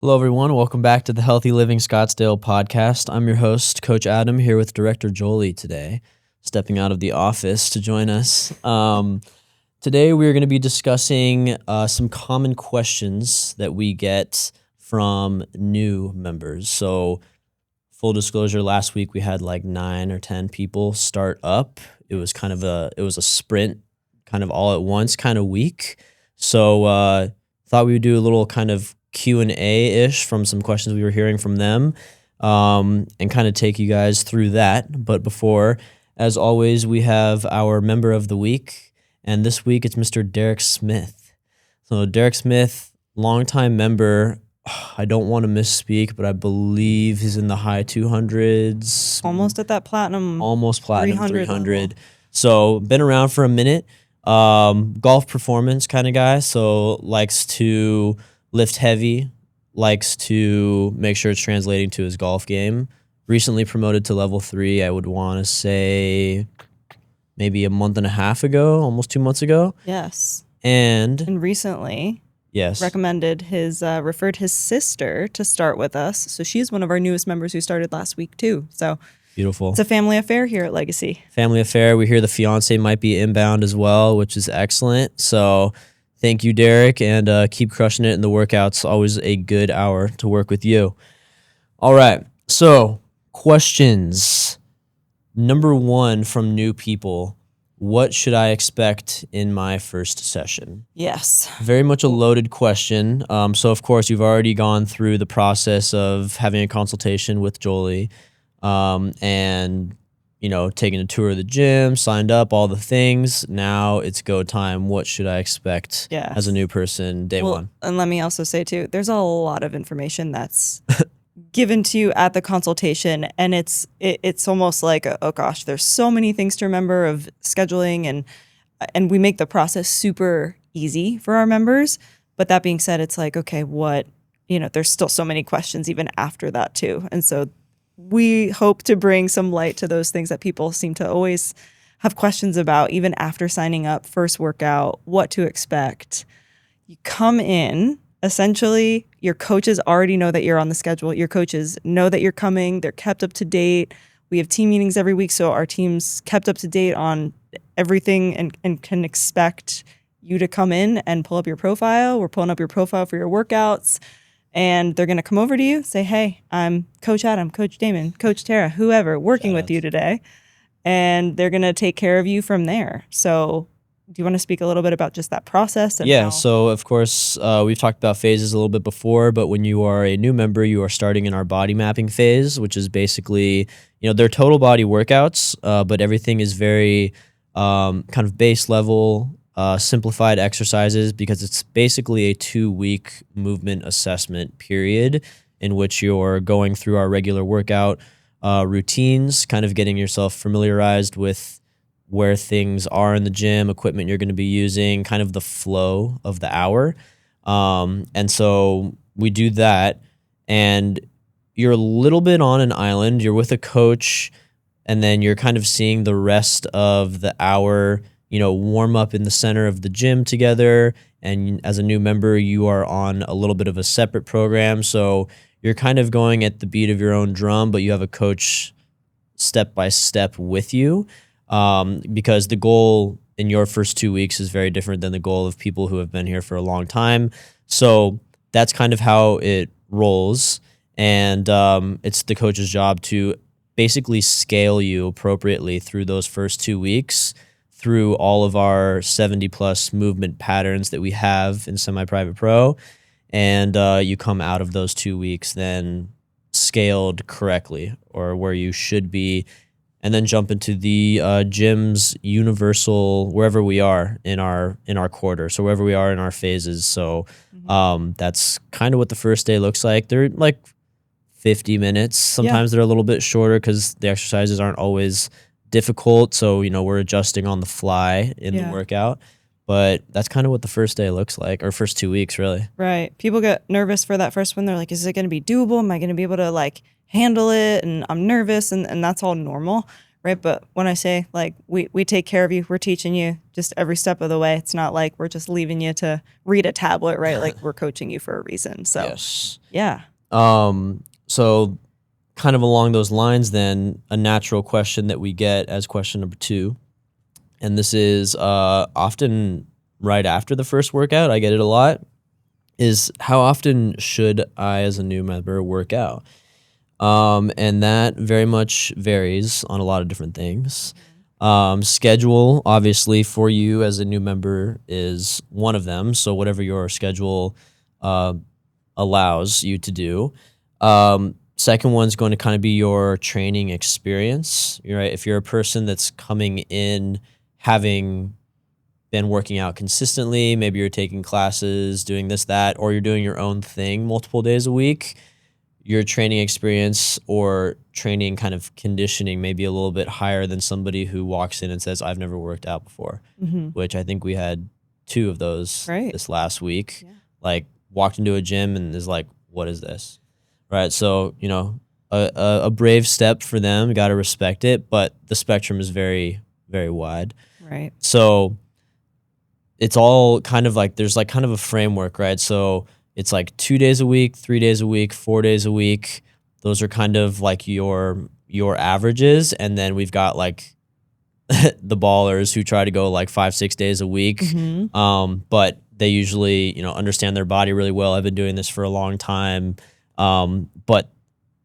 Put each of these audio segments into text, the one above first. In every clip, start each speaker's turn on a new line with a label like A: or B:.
A: Hello, everyone. Welcome back to the Healthy Living Scottsdale podcast. I'm your host, Coach Adam, here with Director Jolie today, stepping out of the office to join us. Today, we're going to be discussing some common questions that we get from new members. So, full disclosure, last week we had like 9 or 10 people start up. It was a sprint, kind of all at once kind of week. So, thought we would do a little kind of Q&A-ish from some questions we were hearing from them, and kind of take you guys through that. But before, as always, we have our member of the week, and this week it's Mr. Derek Smith. So Derek Smith, longtime member. I don't want to misspeak, but I believe he's in the high 200s.
B: Almost at that platinum.
A: Almost platinum
B: 300.
A: level. So been around for a minute. Golf performance kind of guy. So likes to lift heavy, likes to make sure it's translating to his golf game. Recently promoted to level 3, I would want to say maybe a month and a half ago, almost 2 months ago.
B: Yes.
A: And
B: recently
A: yes,
B: referred his sister to start with us. So she's one of our newest members who started last week too. So
A: beautiful.
B: It's a family affair here at Legacy.
A: Family affair. We hear the fiance might be inbound as well, which is excellent. So thank you, Derek, and keep crushing it in the workouts. Always a good hour to work with you. All right, so questions. Number 1 from new people. What should I expect in my first session?
B: Yes.
A: Very much a loaded question. So, of course, you've already gone through the process of having a consultation with Jolie, and taking a tour of the gym, signed up, all the things. Now it's go time. What should I expect as a new person day one?
B: And let me also say too, there's a lot of information that's given to you at the consultation, and it's almost like, oh gosh, there's so many things to remember of scheduling, and we make the process super easy for our members. But that being said, it's like, okay, there's still so many questions even after that too. And so we hope to bring some light to those things that people seem to always have questions about, even after signing up, first workout, what to expect. You come in, essentially, your coaches already know that you're on the schedule. Your coaches know that you're coming. They're kept up to date. We have team meetings every week, so our team's kept up to date on everything and can expect you to come in and pull up your profile. We're pulling up your profile for your workouts. And they're going to come over to you, say, hey, I'm Coach Adam, Coach Damon, Coach Tara, whoever, working with you today. And they're going to take care of you from there. So do you want to speak a little bit about just that process? And
A: so of course, we've talked about phases a little bit before, but when you are a new member, you are starting in our body mapping phase, which is basically, they're total body workouts, but everything is very kind of base level, simplified exercises, because it's basically a 2-week movement assessment period in which you're going through our regular workout routines, kind of getting yourself familiarized with where things are in the gym, equipment you're going to be using, kind of the flow of the hour. And so we do that, and you're a little bit on an island. You're with a coach, and then you're kind of seeing the rest of the hour warm up in the center of the gym together. And as a new member, you are on a little bit of a separate program. So you're kind of going at the beat of your own drum, but you have a coach step by step with you, because the goal in your first 2 weeks is very different than the goal of people who have been here for a long time. So that's kind of how it rolls. And it's the coach's job to basically scale you appropriately through those first 2 weeks, through all of our 70-plus movement patterns that we have in Semi-Private Pro. And you come out of those 2 weeks then scaled correctly, or where you should be, and then jump into the gym's universal, wherever we are in our quarter, so wherever we are in our phases. So that's kind of what the first day looks like. They're like 50 minutes. Sometimes they're a little bit shorter because the exercises aren't always difficult, so we're adjusting on the fly in the workout. But that's kind of what the first day looks like, or first 2 weeks, really.
B: Right. People get nervous for that first one. They're like, is it going to be doable? Am I going to be able to handle it? And I'm nervous, and that's all normal. right? But when I say like we take care of you, we're teaching you just every step of the way. It's not like we're just leaving you to read a tablet, right? Like we're coaching you for a reason. So
A: Yes.
B: yeah.
A: So kind of along those lines, then a natural question that we get as question number 2, and this is often right after the first workout, I get it a lot, is how often should I as a new member work out? And that very much varies on a lot of different things. Schedule, obviously, for you as a new member is one of them. So whatever your schedule uh, allows you to do. Second one's going to kind of be your training experience. Right? If you're a person that's coming in having been working out consistently, maybe you're taking classes, doing this, that, or you're doing your own thing multiple days a week, your training experience or training kind of conditioning may be a little bit higher than somebody who walks in and says, I've never worked out before, which I think we had 2 of those
B: Right.
A: this last week. Yeah. Like walked into a gym and is like, what is this? Right. So, a brave step for them, got to respect it, but the spectrum is very, very wide.
B: Right.
A: So it's all kind of like, there's like kind of a framework, right? So it's like 2 days a week, 3 days a week, 4 days a week. Those are kind of like your averages. And then we've got like the ballers who try to go like 5-6 days a week. But they usually, understand their body really well. I've been doing this for a long time. But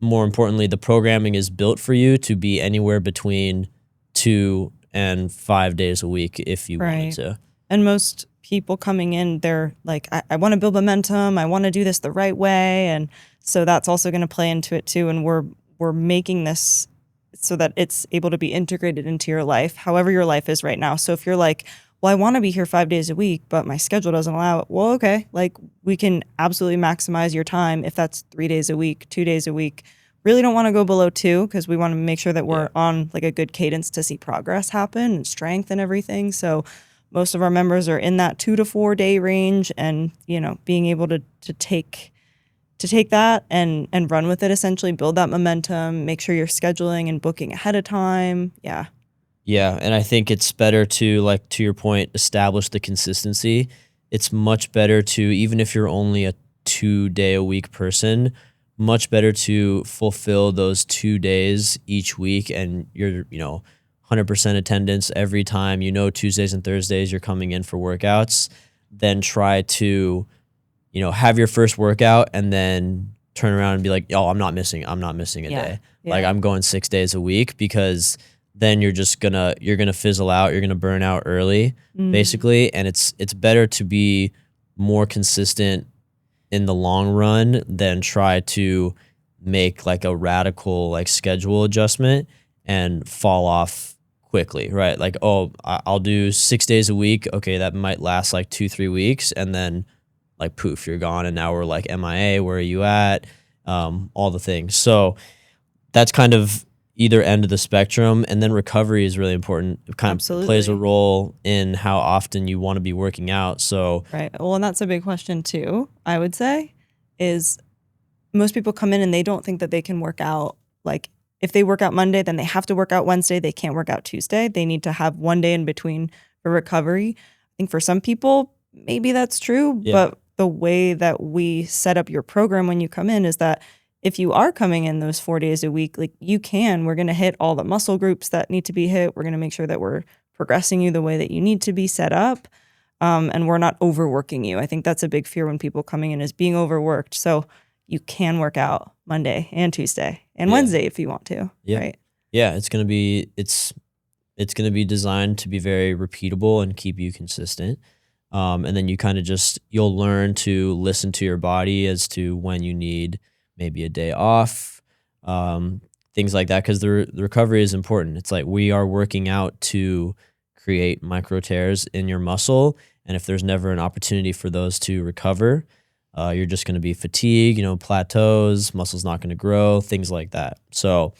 A: more importantly, the programming is built for you to be anywhere between 2 and 5 days a week if you wanted to.
B: And most people coming in, they're like, I want to build momentum. I want to do this the right way. And so that's also going to play into it too. And we're making this so that it's able to be integrated into your life, however your life is right now. So if you're like, well, I want to be here 5 days a week, but my schedule doesn't allow it. Well, okay. Like we can absolutely maximize your time if that's 3 days a week, 2 days a week. Really don't want to go below 2 because we want to make sure that we're on like a good cadence to see progress happen and strength and everything. So most of our members are in that 2 to 4 day range, and being able to take that and run with it, essentially build that momentum, make sure you're scheduling and booking ahead of time. Yeah.
A: Yeah, and I think it's better to, like, to your point, establish the consistency. It's much better to, even if you're only a 2-day-a-week person, much better to fulfill those 2 days each week, and you're 100% attendance every time, Tuesdays and Thursdays you're coming in for workouts, then try to, have your first workout and then turn around and be like, I'm not missing a day. Yeah. Like I'm going 6 days a week, because then you're gonna fizzle out, you're gonna burn out early, basically. And it's better to be more consistent in the long run than try to make like a radical like schedule adjustment and fall off quickly, right? Like, I'll do 6 days a week. Okay, that might last like 2-3 weeks, and then like poof, you're gone, and now we're like MIA. Where are you at? All the things. So that's kind of either end of the spectrum, and then recovery is really important. It kind of plays a role in how often you want to be working out. So
B: right. Well, and that's a big question too, I would say, is most people come in and they don't think that they can work out. Like if they work out Monday, then they have to work out Wednesday. They can't work out Tuesday. They need to have one day in between for recovery. I think for some people, maybe that's true, but the way that we set up your program when you come in is that if you are coming in those 4 days a week, like we're going to hit all the muscle groups that need to be hit. We're going to make sure that we're progressing you the way that you need to be set up. And we're not overworking you. I think that's a big fear when people coming in is being overworked. So you can work out Monday and Tuesday and Wednesday if you want to.
A: Yeah.
B: Right.
A: Yeah. It's going to be designed to be very repeatable and keep you consistent. And then you kind of you'll learn to listen to your body as to when you need maybe a day off, things like that. Because the recovery is important. It's like we are working out to create micro tears in your muscle. And if there's never an opportunity for those to recover, you're just going to be fatigued, plateaus, muscle's not going to grow, things like that. So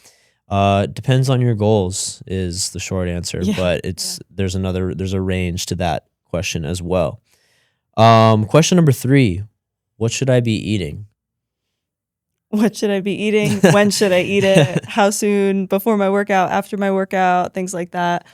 A: depends on your goals is the short answer. Yeah. But there's a range to that question as well. Question number 3, what should I be eating?
B: what should I be eating? When should I eat it? How soon? Before my workout, after my workout, things like that.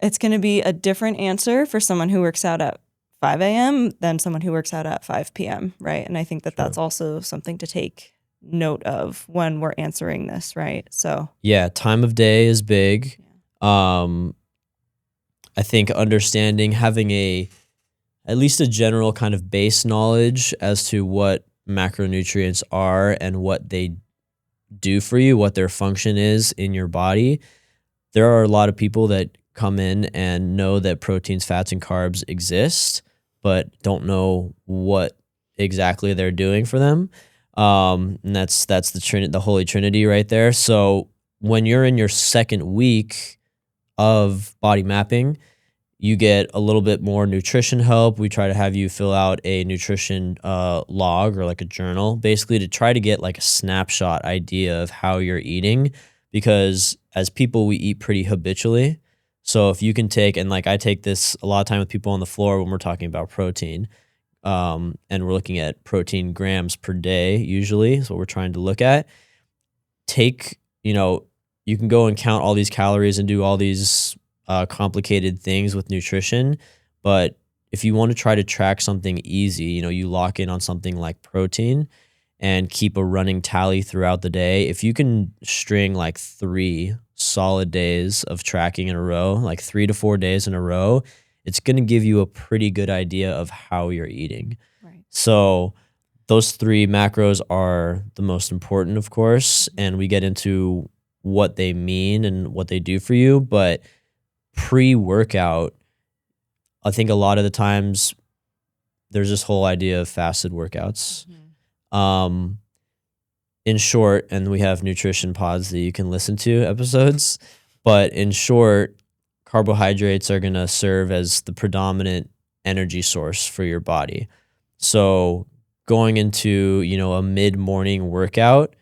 B: It's going to be a different answer for someone who works out at 5 a.m. than someone who works out at 5 p.m., right? And I think that that's also something to take note of when we're answering this, right? So
A: yeah, time of day is big. I think understanding, having at least a general kind of base knowledge as to what macronutrients are and what they do for you, what their function is in your body. There are a lot of people that come in and know that proteins, fats, and carbs exist, but don't know what exactly they're doing for them. And that's the Holy Trinity right there. So when you're in your second week of body mapping, you get a little bit more nutrition help. We try to have you fill out a nutrition log or like a journal, basically to try to get like a snapshot idea of how you're eating, because as people, we eat pretty habitually. So if you can take, and like I take this a lot of time with people on the floor when we're talking about protein, and we're looking at protein grams per day, usually is what we're trying to look at. You can go and count all these calories and do all these complicated things with nutrition. But if you want to try to track something easy, you lock in on something like protein and keep a running tally throughout the day. If you can string like 3 solid days of tracking in a row, like 3 to 4 days in a row, it's going to give you a pretty good idea of how you're eating.
B: right.
A: So those 3 macros are the most important, of course, and we get into what they mean and what they do for you. But pre-workout, I think a lot of the times there's this whole idea of fasted workouts. In short, and we have nutrition pods that you can listen to episodes, but in short, carbohydrates are going to serve as the predominant energy source for your body. So going into, a mid-morning workout,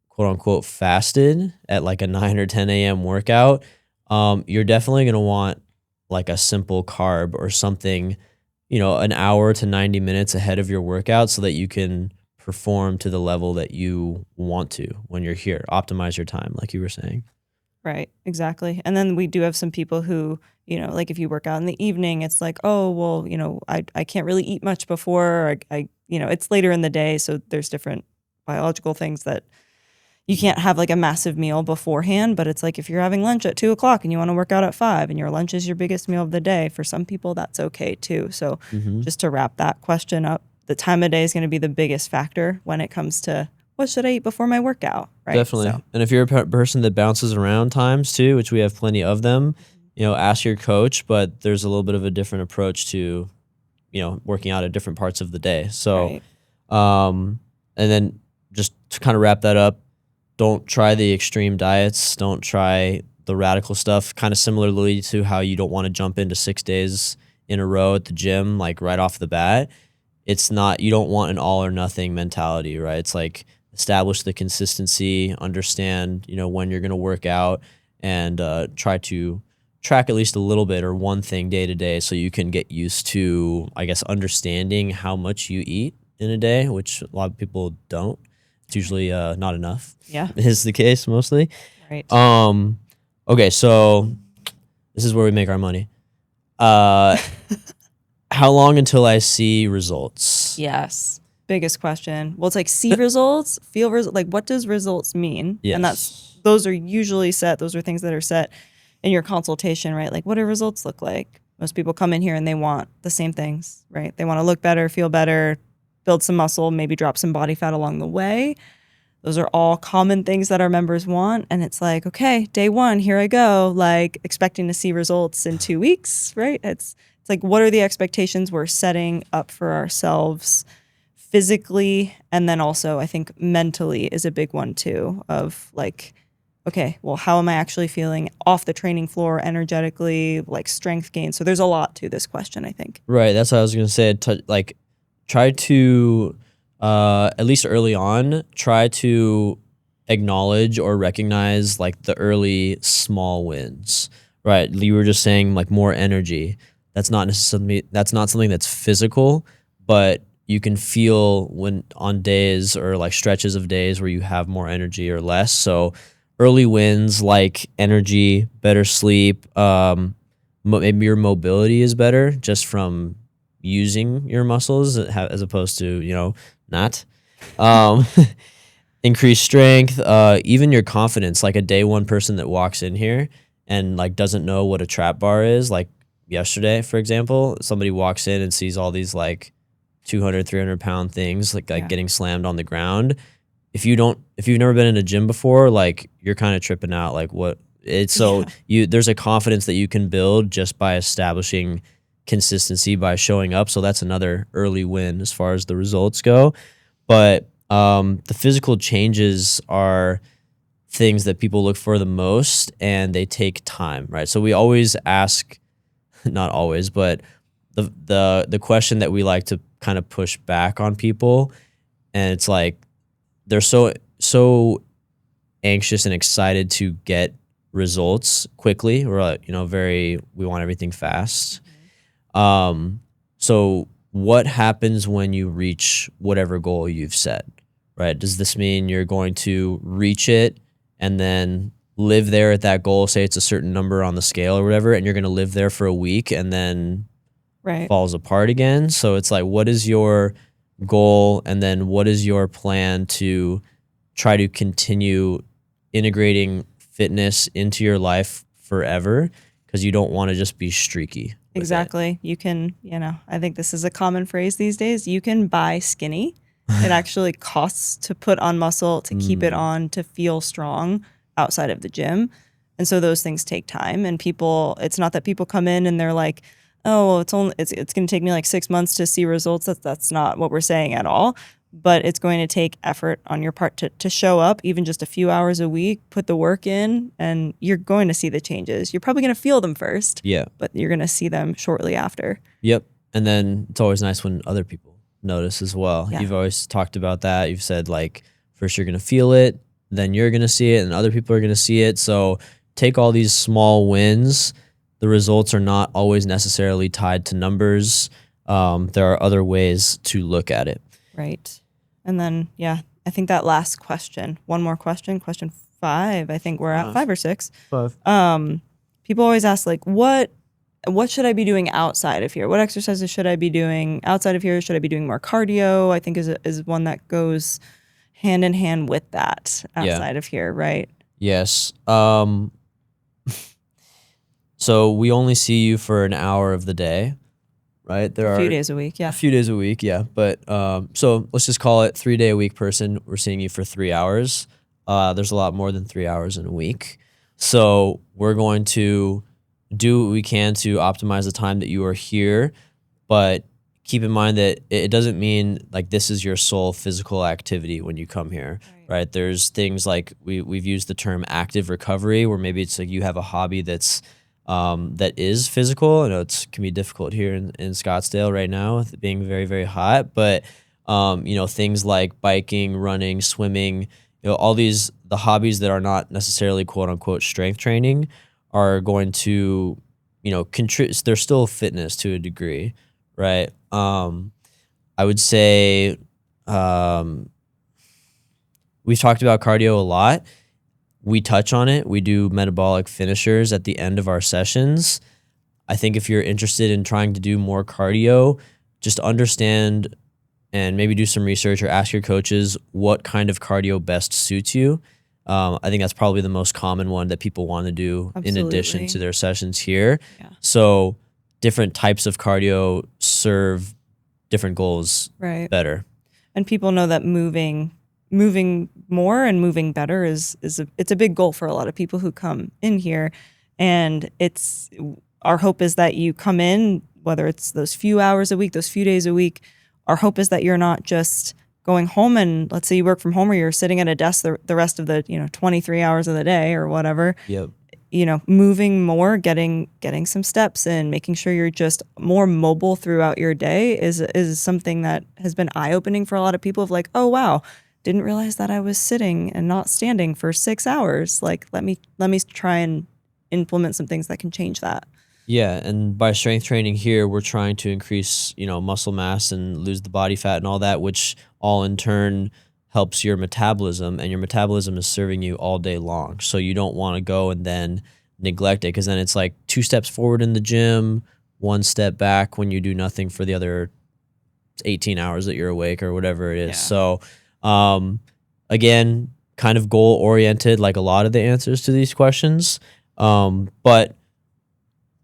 A: quote unquote fasted at like a 9 or 10 a.m. workout, you're definitely going to want like a simple carb or something, an hour to 90 minutes ahead of your workout so that you can perform to the level that you want to when you're here. Optimize your time, like you were saying.
B: Right, exactly. And then we do have some people who, like if you work out in the evening, it's like, oh, well, I can't really eat much before. It's later in the day. So there's different biological things that you can't have like a massive meal beforehand. But it's like if you're having lunch at 2:00 and you want to work out at 5 and your lunch is your biggest meal of the day, for some people, that's okay too. So just to wrap that question up, the time of day is going to be the biggest factor when it comes to what should I eat before my workout, right?
A: Definitely.
B: So.
A: And if you're a person that bounces around times too, which we have plenty of them, ask your coach, but there's a little bit of a different approach to, working out at different parts of the day. So, and then just to kind of wrap that up, don't try the extreme diets. Don't try the radical stuff, kind of similarly to how you don't want to jump into 6 days in a row at the gym, like right off the bat. It's not, you don't want an all or nothing mentality, right? It's like establish the consistency, understand, when you're going to work out, and try to track at least a little bit or one thing day to day so you can get used to, I guess, understanding how much you eat in a day, which a lot of people don't. It's usually not enough.
B: Yeah.
A: Is the case mostly.
B: Right.
A: Okay, so this is where we make our money. How long until I see results?
B: Yes. Biggest question. Well, it's like see results, feel results. Like, what does results mean?
A: Yes.
B: And those are usually set. Those are things that are set in your consultation, right? Like, what do results look like? Most people come in here and they want the same things, right? They want to look better, feel better, build some muscle, maybe drop some body fat along the way. Those are all common things that our members want. And it's like, okay, day 1, here I go, like expecting to see results in 2 weeks, right? It's like, what are the expectations we're setting up for ourselves physically? And then also, I think mentally is a big one too, of like, okay, well, how am I actually feeling off the training floor energetically, like strength gain? So there's a lot to this question, I think.
A: Right. That's what I was going to say. Try to, at least early on, try to acknowledge or recognize like the early small wins, right? You were just saying like more energy. That's not necessarily, that's not something that's physical, but you can feel when on days or like stretches of days where you have more energy or less. So early wins like energy, better sleep, maybe your mobility is better just from using your muscles as opposed to, not. Um, increased strength, even your confidence. Like a day one person that walks in here and like doesn't know what a trap bar is, like yesterday, for example, somebody walks in and sees all these like 200, 300 pound things like
B: Yeah.
A: getting slammed on the ground. If you've never been in a gym before, like you're kind of tripping out. Like what it's so there's a confidence that you can build just by establishing consistency by showing up. So that's another early win as far as the results go. But the physical changes are things that people look for the most, and they take time, right? So we always ask, not always, but the question that we like to kind of push back on people, and it's like they're so anxious and excited to get results quickly. We're we want everything fast. So what happens when you reach whatever goal you've set, right? Does this mean you're going to reach it and then live there at that goal? Say it's a certain number on the scale or whatever, and you're going to live there for a week and then falls apart again. So it's like, what is your goal? And then what is your plan to try to continue integrating fitness into your life forever? Because you don't want to just be streaky.
B: Exactly. You can, I think this is a common phrase these days. You can buy skinny. It actually costs to put on muscle, to keep it on, to feel strong outside of the gym. And so those things take time. And it's not that people come in and they're like, oh, it's going to take me like 6 months to see results. That's not what we're saying at all. But it's going to take effort on your part to show up, even just a few hours a week, put the work in, and you're going to see the changes. You're probably going to feel them first, but you're going to see them shortly after.
A: Yep. And then it's always nice when other people notice as well.
B: Yeah.
A: You've always talked about that. You've said like, first you're going to feel it, then you're going to see it, and other people are going to see it. So take all these small wins. The results are not always necessarily tied to numbers. There are other ways to look at it.
B: Right. And then, I think that last question, one more question 5, I think we're at 5 or 6.
A: 5.
B: People always ask like, what should I be doing outside of here? What exercises should I be doing outside of here? Should I be doing more cardio? I think is one that goes hand in hand with that outside of here, right?
A: Yes. So we only see you for an hour of the day, right? There
B: a few days a week,
A: a few days a week, yeah. But so let's just call it 3-day-a-week person. We're seeing you for 3 hours. There's a lot more than 3 hours in a week. So we're going to do what we can to optimize the time that you are here, but keep in mind that it doesn't mean like this is your sole physical activity when you come here, right? There's things like we've used the term active recovery, where maybe it's like you have a hobby that is physical. I know it can be difficult here in Scottsdale right now with it being very, very hot, but things like biking, running, swimming, all the hobbies that are not necessarily quote unquote strength training are going to, contribute. They're still fitness to a degree, right? I would say we've talked about cardio a lot. We touch on it. We do metabolic finishers at the end of our sessions. I think if you're interested in trying to do more cardio, just understand and maybe do some research or ask your coaches what kind of cardio best suits you. I think that's probably the most common one that people want to do in addition to their sessions here. Yeah. So different types of cardio serve different goals better.
B: And people know that moving more and moving better it's a big goal for a lot of people who come in here. And our hope is that you come in, whether it's those few hours a week, those few days a week, our hope is that you're not just going home and let's say you work from home or you're sitting at a desk the rest of the 23 hours of the day or whatever.
A: Yep.
B: Moving more, getting some steps in, making sure you're just more mobile throughout your day is something that has been eye-opening for a lot of people of like, oh wow, didn't realize that I was sitting and not standing for 6 hours. Like let me try and implement some things that can change that.
A: Yeah, and by strength training here, we're trying to increase, muscle mass and lose the body fat and all that, which all in turn helps your metabolism, and your metabolism is serving you all day long. So you don't want to go and then neglect it, because then it's like 2 steps forward in the gym, 1 step back when you do nothing for the other 18 hours that you're awake or whatever it is.
B: Yeah.
A: So, again, kind of goal oriented, like a lot of the answers to these questions. But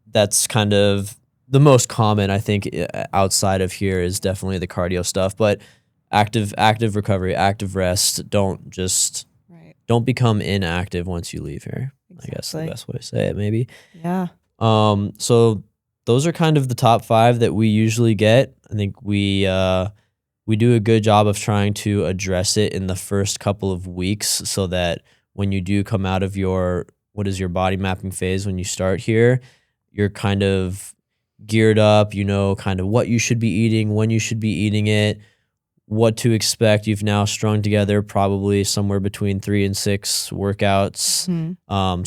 A: that's kind of the most common, I think, outside of here is definitely the cardio stuff. But active recovery, active rest. Don't become inactive once you leave here. I guess the best way to say it, maybe.
B: Yeah.
A: So those are kind of the top 5 that we usually get. I think we do a good job of trying to address it in the first couple of weeks, so that when you do come out of your body mapping phase, when you start here, you're kind of geared up, kind of what you should be eating, when you should be eating it, what to expect. You've now strung together probably somewhere between 3 and 6 workouts.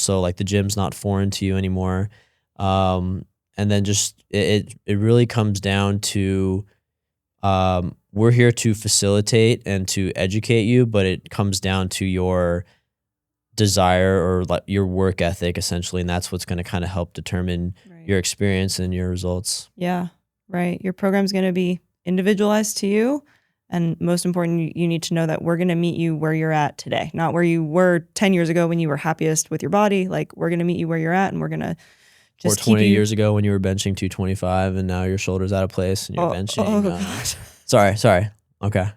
A: So like the gym's not foreign to you anymore. And then just it really comes down to, we're here to facilitate and to educate you, but it comes down to your desire or like your work ethic, essentially, and that's what's going to kind of help determine your experience and your results.
B: Yeah, right. Your program's going to be individualized to you, and most important, you need to know that we're going to meet you where you're at today, not where you were 10 years ago when you were happiest with your body. Like, we're going to meet you where you're at, and we're going to just
A: or 20 years ago when you were benching 225 and now your shoulder's out of place and you're benching. Sorry. Okay.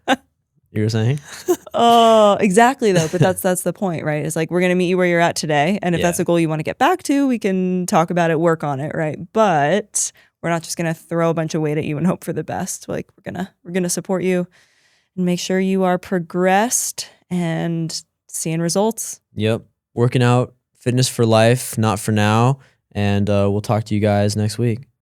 A: You were saying?
B: Oh, exactly though. But that's the point, right? It's like, we're going to meet you where you're at today. And if that's a goal you want to get back to, we can talk about it, work on it, right? But we're not just going to throw a bunch of weight at you and hope for the best. Like, we're going to support you and make sure you are progressed and seeing results.
A: Yep. Working out, fitness for life, not for now. And we'll talk to you guys next week.